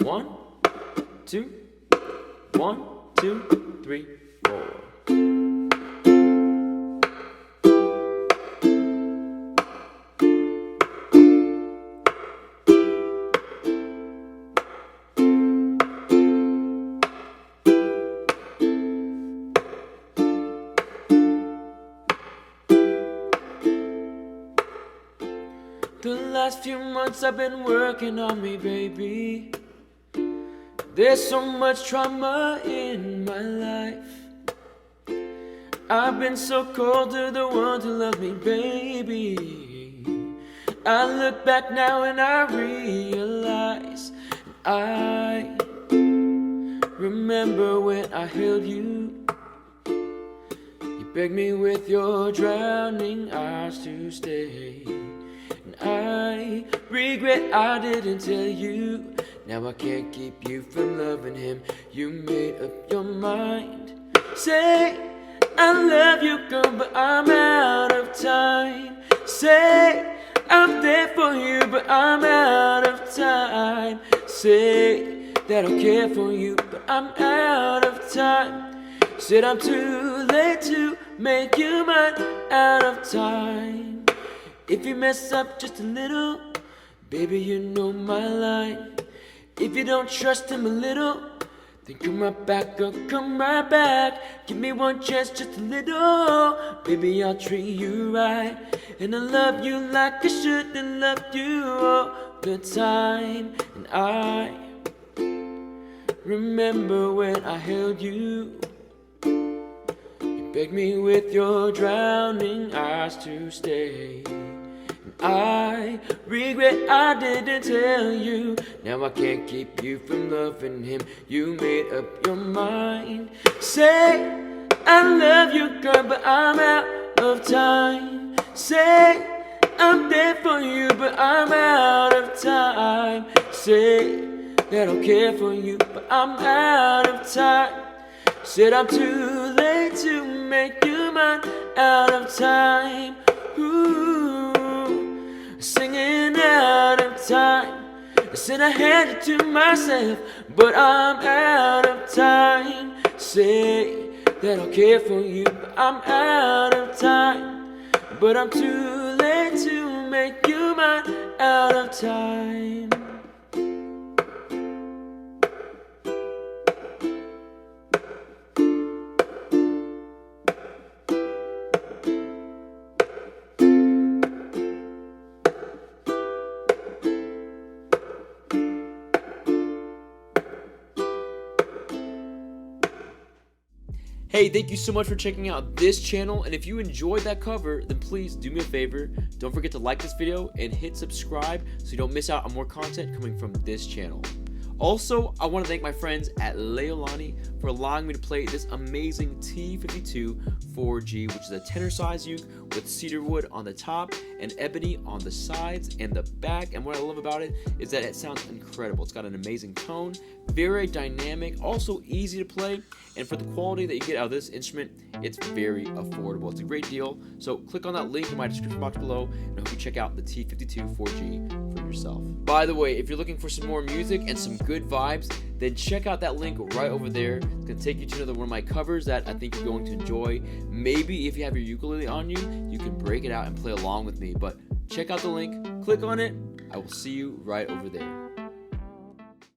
1, 2, 1, 2, 3, 4. The last few months I've been working on me, baby. There's so much trauma in my life. I've been so cold to the one who loved me, baby. I look back now and I realize I remember when I held you. You begged me with your drowning eyes to stay. I regret I didn't tell you. Now I can't keep you from loving him. You made up your mind. Say I love you, girl, but I'm out of time. Say I'm there for you, but I'm out of time. Say that I care for you, but I'm out of time. Said I'm too late to make you mine, out of time. If you mess up just a little, baby, you know my line. If you don't trust him a little, then come right back, girl, come right back. Give me one chance, just a little. Baby, I'll treat you right. And I love you like I should have loved you all the time. And I remember when I held you. You begged me with your drowning eyes to stay. I regret I didn't tell you. Now I can't keep you from loving him. You made up your mind. Say I love you, girl, but I'm out of time. Say I'm there for you, but I'm out of time. Say that I'll care for you, but I'm out of time. Said I'm too late to make you mine, out of time. Ooh. Singing out of time. I said I had it to myself, but I'm out of time. Say that I'll care for you, but I'm out of time. But I'm too late to make you mine, out of time. Hey, thank you so much for checking out this channel, and if you enjoyed that cover, then please do me a favor, don't forget to like this video and hit subscribe so you don't miss out on more content coming from this channel. Also, I want to thank my friends at Leolani for allowing me to play this amazing T52 4G, which is a tenor size uke with cedar wood on the top and ebony on the sides and the back. And what I love about it is that it sounds incredible. It's got an amazing tone, very dynamic, also easy to play, and for the quality that you get out of this instrument, it's very affordable. It's a great deal. So click on that link in my description box below, and I hope you check out the T52 4G for yourself. By the way, if you're looking for some more music and some good vibes, then check out that link right over there. It's going to take you to another one of my covers that I think you're going to enjoy. Maybe if you have your ukulele on you, you can break it out and play along with me. But check out the link, click on it. I will see you right over there.